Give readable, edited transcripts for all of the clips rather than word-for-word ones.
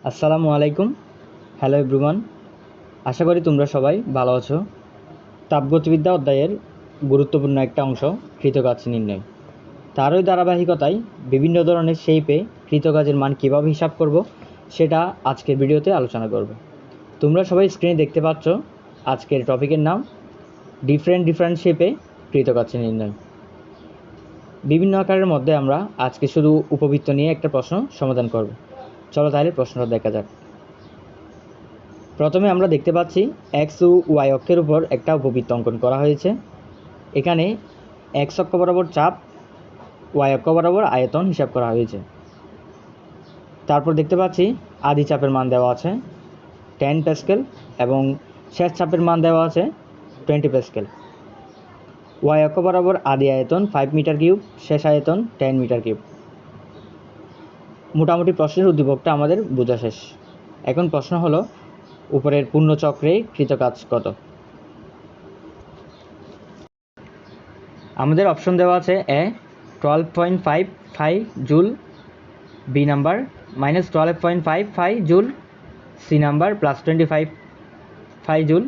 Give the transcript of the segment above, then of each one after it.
আসসালামু আলাইকুম। Hello everyone, আশা করি তোমরা সবাই ভালো আছো। তাপগতিবিদ্যা অধ্যায়ের গুরুত্বপূর্ণ একটা অংশ কৃতকাজ নির্ণয়। তারই ধারাবাহিকতায় বিভিন্ন ধরনের শেপে কৃতকাজের মান কীভাবে হিসাব করব সেটা আজকের ভিডিওতে আলোচনা করব। তোমরা সবাই স্ক্রিনে দেখতে পাচ্ছ আজকের টপিকের নাম ডিফারেন্ট শেপে কৃতকাজ নির্ণয়। বিভিন্ন আকারের মধ্যে আমরা আজকে শুধু উপবৃত্ত নিয়ে একটা প্রশ্ন সমাধান করব। চলো তাহলে প্রশ্নটা দেখা যাক। প্রথমে আমরা দেখতে পাচ্ছি এক্স ও ওয়াই অক্ষের উপর একটা উপবৃত্ত অঙ্কন করা হয়েছে। এখানে এক্স অক্ষ বরাবর চাপ, ওয়াই অক্ষ বরাবর আয়তন হিসাব করা হয়েছে। তারপর দেখতে পাচ্ছি আদি চাপের মান দেওয়া আছে 10 প্যাসকেল এবং শেষ চাপের মান দেওয়া আছে 20 প্যাসকেল। ওয়াই অক্ষ বরাবর আদি আয়তন 5 মিটার কিউব, শেষ আয়তন 10 মিটার কিউব। মোটামুটি প্রশ্নের উদ্দীপকটা আমাদের বোঝা শেষ। এখন প্রশ্ন হলো উপরের পূর্ণচক্রে কৃতকাজ কত। আমাদের অপশন দেওয়া আছে A 12.55 joule, B number -12.55 joule, C number +25 joule,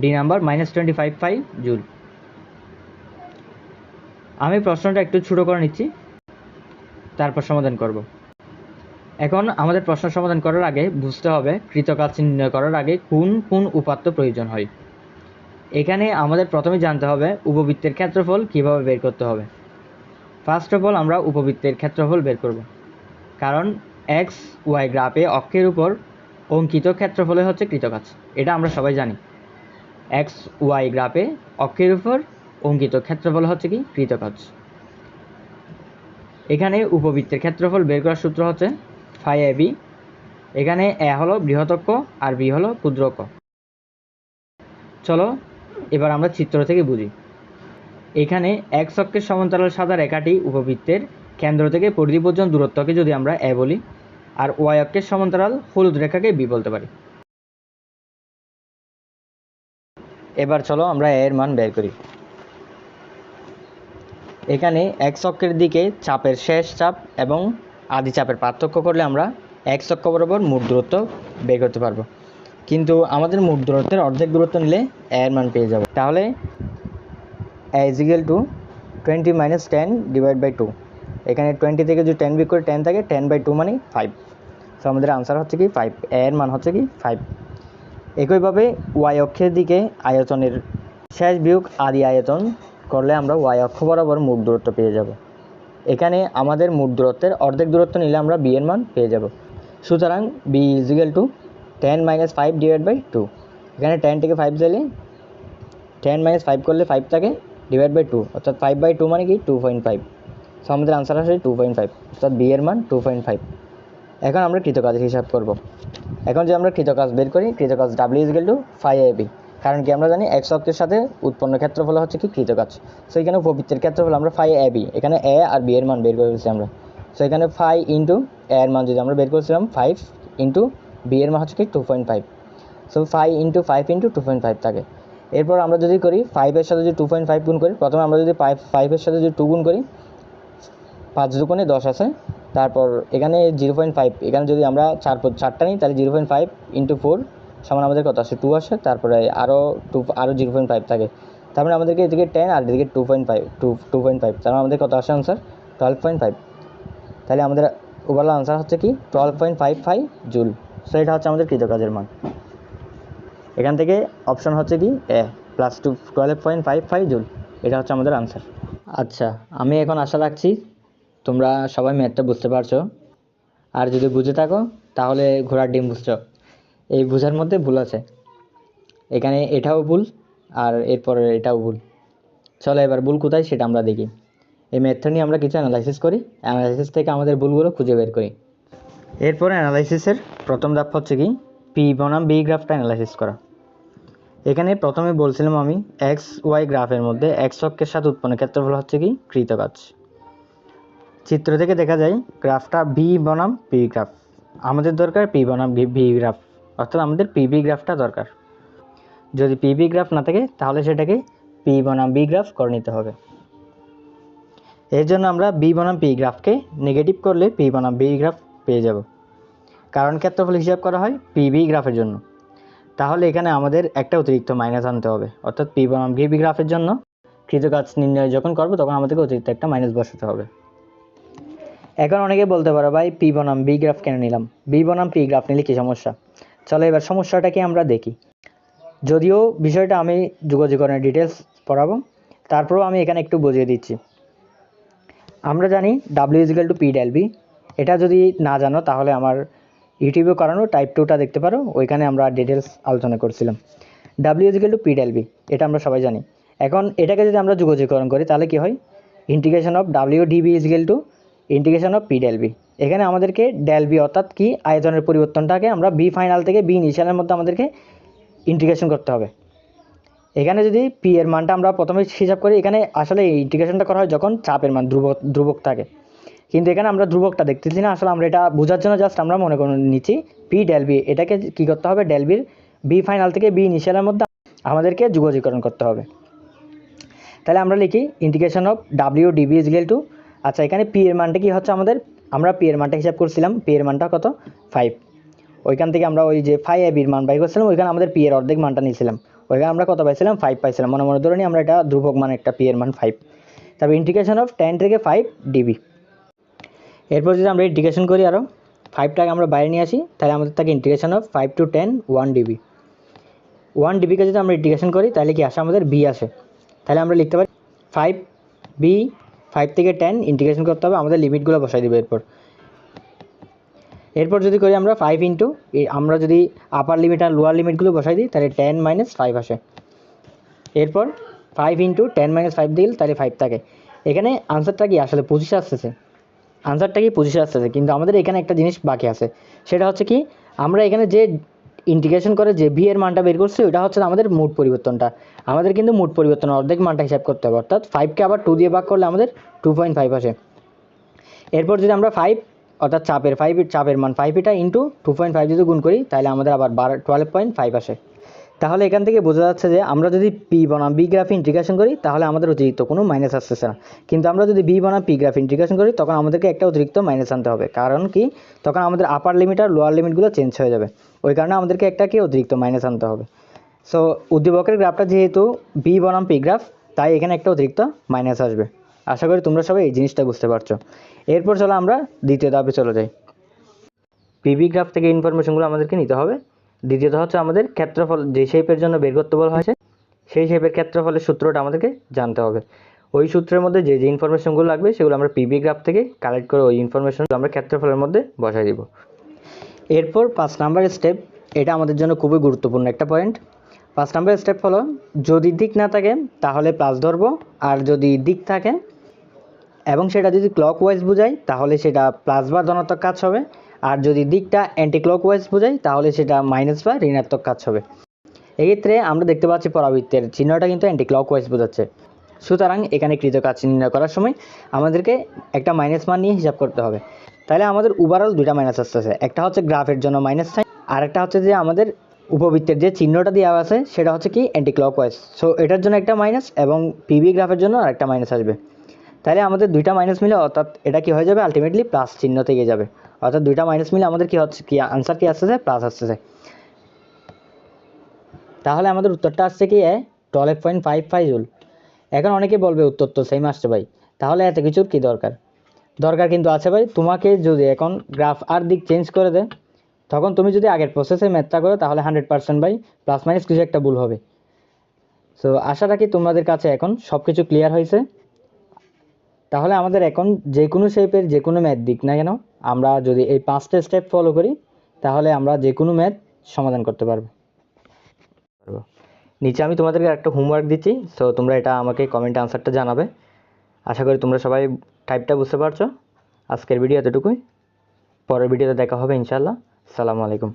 D number -25 joule. আমি প্রশ্নটা একটু ছোটো করে নিচ্ছি, তারপর সমাধান করব। এখন আমাদের প্রশ্ন সমাধান করার আগে বুঝতে হবে কৃতকাজ নির্ণয় করার আগে কোন কোন উপাত্ত প্রয়োজন হয়। এখানে আমাদের প্রথমে জানতে হবে উপবৃত্তের ক্ষেত্রফল কীভাবে বের করতে হবে। ফার্স্ট অফ অল আমরা উপবৃত্তের ক্ষেত্রফল বের করব, কারণ এক্স ওয়াই গ্রাফে অক্ষের উপর অঙ্কিত ক্ষেত্রফলে হচ্ছে কৃতকাজ। এটা আমরা সবাই জানি। এক্স ওয়াই গ্রাফে অক্ষের উপর অঙ্কিত ক্ষেত্রফল হচ্ছে কি কৃতকাজ। এখানে উপবৃত্তের ক্ষেত্রফল বের করার সূত্র হচ্ছে ফাই এ বি। এখানে এ হলো বৃহৎ অক্ষ আর বি হলো ক্ষুদ্র অক্ষ। চলো এবার আমরা চিত্র থেকে বুঝি। এখানে এক্স অক্ষের সমান্তরাল সাদা রেখাটি উপবৃত্তের কেন্দ্র থেকে পরিধি পর্যন্ত দূরত্বকে যদি আমরা এ বলি, আর ওয়াই অক্ষের সমান্তরাল হলুদ রেখাকে বি বলতে পারি। এবার চলো আমরা এর মান বের করি। এখানে এক্স অক্ষের দিকে চাপের শেষ চাপ এবং আদি চাপের পার্থক্য করলে আমরা এক্স অক্ষ বরাবর মোট দূরত্ব বের করতে পারবো, কিন্তু আমাদের মোট দূরত্বের অর্ধেক দূরত্ব নিলে এর মান পেয়ে যাব। তাহলে a is equal to 20 minus 10 divided by 2। এখানে 20 থেকে যদি 10 বিয়োগ করে 10 থাকে, 10/2 মানে 5। সো আমাদের আনসার হচ্ছে কি 5, এর মান হচ্ছে কি 5। একইভাবে ওয়াই অক্ষের দিকে আয়তনের শেষ বিয়োগ আদি আয়তন করলে আমরা ওয়াই অক্ষ বরাবর মোট দূরত্ব পেয়ে যাব। এখানে আমাদের মোট দূরত্বের অর্ধেক দূরত্ব নিলে আমরা বি এর মান পেয়ে যাব। সুতরাং B is equal to 10 - 5 divide by 2। এখানে 10 থেকে 5 দিলে 10 - 5 করলে 5 থাকে, ডিভাইড বাই 2 অর্থাৎ 5/2 মানে কি 2.5। সো আমাদের আনসার আসে 2.5, অর্থাৎ বি এর মান 2.5। এখন আমরা কৃতকাজের হিসাব করব। এখন যে আমরা কৃতকাজ বের করি, কৃতকাজ W is equal to phi A B. কারণ কি আমরা জানি এক্স অক্ষের সাথে উৎপন্ন ক্ষেত্রফল হচ্ছে কি কৃতকাজ। সো এখানে উপবৃত্তের ক্ষেত্রফল আমরা ফাই এ বি, এখানে এ আর বি এর মান বের করেছি আমরা। সো এখানে ফাই ইন্টু এ এর মান যদি আমরা বের করেছিলাম 5 ইন্টু বি এর মান হচ্ছে কি 2.5। সো 5 ইন্টু 5 ইন্টু 2.5 থাকে। এরপর আমরা যদি করি 5-এর সাথে যদি 2.5 গুণ করি, প্রথমে আমরা যদি 5-এর সাথে যদি 2 গুণ করি, 5 দুগুণে 10 আছে। তারপর এখানে 0.5, এখানে যদি আমরা 4টা নিই তাহলে 0.5 ইন্টু 4 সমান আমাদের কত আসে 2 আসে। তারপরে আরও 0.5 থাকে। তার মানে আমাদেরকে এদিকে 10 আর এদিকে 2.5, তার মানে আমাদের কত আসে আনসার 12.5। তাহলে আমাদের ওভারঅল আনসার হচ্ছে কি 12.55 জুল। সো এটা হচ্ছে আমাদের কৃতকাজের মান। এখান থেকে অপশন হচ্ছে কি এ +12.55 জুল। এটা হচ্ছে আমাদের আনসার। আচ্ছা, আমি এখন আশা রাখছি তোমরা সবাই ম্যাথটা বুঝতে পারছো। আর যদি বুঝে থাকো তাহলে ঘোড়ার ডিম বুঝছো। এই বোঝার মধ্যে ভুল আছে, এখানে এটাও ভুল আর এরপরে এটাও ভুল। চলো এবার ভুল কোথায় সেটা আমরা দেখি। এই ম্যাথটা নিয়ে আমরা কিছু অ্যানালাইসিস করি, অ্যানালাইসিস থেকে আমাদের ভুলগুলো খুঁজে বের করি। এরপরে অ্যানালাইসিসের প্রথম ধাপ হচ্ছে কি পি বনাম বি গ্রাফটা অ্যানালাইসিস করা। এখানে প্রথমে বলছিলাম আমি এক্স ওয়াই গ্রাফের মধ্যে এক্স অক্ষের সাথে উৎপন্ন ক্ষেত্রফল হচ্ছে কি কৃতকাজ। চিত্র থেকে দেখা যায় গ্রাফটা বি বনাম পি গ্রাফ। আমাদের দরকার পি বনাম বি গ্রাফ, অর্থাৎ আমাদের পিবি গ্রাফটা দরকার। যদি পিবি গ্রাফ না থাকে তাহলে সেটাকে পি বনাম বি গ্রাফ করে নিতে হবে। এর জন্য আমরা বি বনাম পি গ্রাফকে নেগেটিভ করলে পি বনাম বি গ্রাফ পেয়ে যাব। কারণ ক্ষেত্রফল হিসাব করা হয় পিবি গ্রাফের জন্য। তাহলে এখানে আমাদের একটা অতিরিক্ত মাইনাস আনতে হবে, অর্থাৎ পি বনাম পিবি গ্রাফের জন্য কৃতকাজ নির্ণয় যখন করবো তখন আমাদেরকে অতিরিক্ত একটা মাইনাস বসাতে হবে। এখন অনেকে বলতে পারো ভাই পি বনাম বি গ্রাফ কেন নিলাম, বি বনাম পি গ্রাফ নিলে কী সমস্যা? চলো এবার সমস্যাটাকে আমরা দেখি। যদিও বিষয়টা আমি যুগজীকরণের ডিটেলস পড়াবো, তারপরেও আমি এখানে একটু বুঝিয়ে দিচ্ছি। আমরা জানি W is equal to P del V. এটা যদি না জানো তাহলে আমার ইউটিউবে করানো টাইপ 2টা দেখতে পারো, ওইখানে আমরা ডিটেলস আলোচনা করছিলাম। W is equal to P del V, এটা আমরা সবাই জানি। এখন এটাকে যদি আমরা যুগজীকরণ করি তাহলে কি হয়? Integration of W DV is equal to integration of P del V. এখানে আমাদেরকে ডেল বি অর্থাৎ কি আয়তনের পরিবর্তনটাকে আমরা বি ফাইনাল থেকে বি ইনিশিয়ালের মধ্যে আমাদেরকে ইন্টিগ্রেশন করতে হবে। এখানে যদি পি এর মানটা আমরা প্রথমে হিসাব করি, এখানে আসলে এই ইন্টিগ্রেশনটা করা হয় যখন চাপের মান ধ্রুবক থাকে, কিন্তু এখানে আমরা ধ্রুবকটা দেখতেছি না। আসলে আমরা এটা বোঝার জন্য জাস্ট আমরা মনে করে নিচ্ছি পি ডেল বি। এটাকে কী করতে হবে? ডেল বির বি ফাইনাল থেকে বি ইনিশিয়ালের মধ্যে আমাদেরকে যুগজীকরণ করতে হবে। তাহলে আমরা লিখি integration of W DV is equal two, আচ্ছা এখানে পি এর মানটা কী হচ্ছে আমাদের? আমরা পি এর মানটা হিসাব করছিলাম, পি এর মানটা কত? 5। ওইখান থেকে আমরা ওই যে 5 এর মান বাই করছিলাম, ওইখানে আমাদের পি এর অর্ধেক মানটা নিয়েছিলাম, ওইখানে আমরা কত পাইছিলাম? 5 পাইছিলাম। মনে মনে ধরে নিই আমরা এটা ধ্রুবক মান একটা, পি এর মান 5। তারপর ইন্টিগ্রেশন অফ 10 থেকে 5 ডিবি। এরপর যদি আমরা ইন্টিগ্রেশন করি আরও 5টাকে আমরা বাইরে নিয়ে আসি, তাহলে আমাদের থাকে ইন্টিগ্রেশন অফ 5 to 10 1 ডিবি। 1 ডিবিকে যদি আমরা ইন্টিগ্রেশন করি তাহলে কি আসে? আমাদের বি আসে। তাহলে আমরা লিখতে পারি 5 বি, 5 থেকে 10 ইন্টিগ্রেশন করতে হবে, আমাদের লিমিটগুলো বসাই দেবে। এরপর যদি করি আমরা 5 ইন্টু, আমরা যদি আপার লিমিট আর লোয়ার লিমিটগুলো বসাই দিই তাহলে 10 - 5 আসে। এরপর 5 ইন্টু 10 - 5 দিল তাহলে 5 থাকে। এখানে আনসারটা কি আসলে 25 আসতেছে, আনসারটা কি 25 আসতেছে, কিন্তু আমাদের এখানে একটা জিনিস বাকি আছে। সেটা হচ্ছে কি, আমরা এখানে যে ইন্টিগ্রেশন করে যে ভি এর মানটা বের করছি ওইটা হচ্ছে আমাদের মুড পরিবর্তনটা। আমাদের কিন্তু মুড পরিবর্তনের অর্ধেক মানটা হিসাব করতে হবে, অর্থাৎ 5কে আবার 2 দিয়ে ভাগ করলে আমাদের 2.5 আসে। এরপর যদি আমরা 5 অর্থাৎ চাপের মান 5 এটা ইন্টু 2.5 যদি গুণ করি তাহলে আমাদের আবার 12.5 আসে। তাহলে এখান থেকে বোঝা যাচ্ছে যে আমরা যদি পি বনাম বি গ্রাফ ইন্টিগ্রেশন করি তাহলে আমাদের অতিরিক্ত কোনো মাইনাস আসতেছে না, কিন্তু আমরা যদি বি বনাম পি গ্রাফ ইন্টিগ্রেশন করি তখন আমাদেরকে একটা অতিরিক্ত মাইনাস আনতে হবে। কারণ কি, তখন আমাদের আপার লিমিট আর লোয়ার লিমিটগুলো চেঞ্জ হয়ে যাবে, ওই কারণে আমাদেরকে একটা কি অতিরিক্ত মাইনাস আনতে হবে। সো উদ্দীপকের গ্রাফটা যেহেতু বি বনাম পি গ্রাফ, তাই এখানে একটা অতিরিক্ত মাইনাস আসবে। আশা করি তোমরা সবাই এই জিনিসটা বুঝতে পারছো। এরপর চলো আমরা দ্বিতীয় ধাপে চলে যাই। পিবি গ্রাফ থেকে ইনফরমেশনগুলো আমাদেরকে নিতে হবে। দ্বিতীয়ত হচ্ছে আমাদের ক্ষেত্রফল যে শেপের জন্য বের করতে বলা হয়েছে, সেই শেপের ক্ষেত্রফলের সূত্রটা আমাদেরকে জানতে হবে। ওই সূত্রের মধ্যে যে যে ইনফরমেশনগুলো লাগবে সেগুলো আমরা পিবি গ্রাফ থেকে কালেক্ট করে ওই ইনফরমেশনগুলো আমরা ক্ষেত্রফলের মধ্যে বসাই দিব। এরপর 5 নাম্বার স্টেপ, এটা আমাদের জন্য খুবই গুরুত্বপূর্ণ একটা পয়েন্ট। 5 নাম্বার স্টেপ হলো, যদি দিক না থাকে তাহলে প্লাস ধরবো, আর যদি দিক থাকে এবং সেটা যদি ক্লকওয়াইজ বোঝায় তাহলে সেটা প্লাস বা ধনাত্মক কাজ হবে, আর যদি দিকটা অ্যান্টি ক্লকওয়াইজ বোঝায় তাহলে সেটা মাইনাস বা ঋণাত্মক কাজ হবে। এক্ষেত্রে আমরা দেখতে পাচ্ছি পরাবৃত্তের চিহ্নটা কিন্তু অ্যান্টি ক্লকওয়াইজ বোঝাচ্ছে। সুতরাং এখানে কৃতকাজ নির্ণয় করার সময় আমাদেরকে একটা মাইনাস মান নিয়ে হিসাব করতে হবে। তাহলে আমাদের ওভারঅল দুইটা মাইনাস আসতেছে, একটা হচ্ছে গ্রাফের জন্য মাইনাস সাইন, আর একটা হচ্ছে যে আমাদের উপবৃত্তের যে চিহ্নটা দেওয়া আছে সেটা হচ্ছে কি অ্যান্টি ক্লকওয়াইজ। সো এটার জন্য একটা মাইনাস এবং পিবি গ্রাফের জন্য আরেকটা মাইনাস আসবে। তাহলে আমাদের দুইটা মাইনাস মিলে অর্থাৎ এটা কি হয়ে যাবে? আলটিমেটলি প্লাস চিহ্ন থেকে যাবে, অর্থাৎ দুইটা মাইনাস মিলে আমাদের কি হচ্ছে, কি আনসার কি আসতেছে? প্লাস আসতেছে। তাহলে আমাদের উত্তরটা আসছে কি 12.55 জুল। এখন অনেকে বলবে উত্তর তো সেম আসছে ভাই, তাহলে এত কিছুর কি দরকার? দরকার কিন্তু আছে ভাই। তোমাকে যদি এখন গ্রাফ আর দিক চেঞ্জ করে দেয়, তখন তুমি যদি আগের প্রসেসে ম্যাথটা করো তাহলে 100% ভাই প্লাস মাইনাস কিছু একটা ভুল হবে। সো আশা রাখি তোমাদের কাছে এখন সব কিছু ক্লিয়ার হয়েছে। তাহলে আমাদের এখন যে কোনো শেপের যে কোনো ম্যাথ দিক না কেন, আমরা যদি এই 5টা স্টেপ ফলো করি তাহলে আমরা যে কোনো ম্যাথ সমাধান করতে পারবো। নিচে আমি তোমাদেরকে একটা হোমওয়ার্ক দিচ্ছি, সো তোমরা এটা আমাকে কমেন্টে আনসারটা জানাবে। আশা করি তোমরা সবাই টাইপটা বুঝতে পারছো। আজকের ভিডিও এতটুকুই, পরের ভিডিওতে দেখা হবে ইনশাআল্লাহ। আসসালামু আলাইকুম।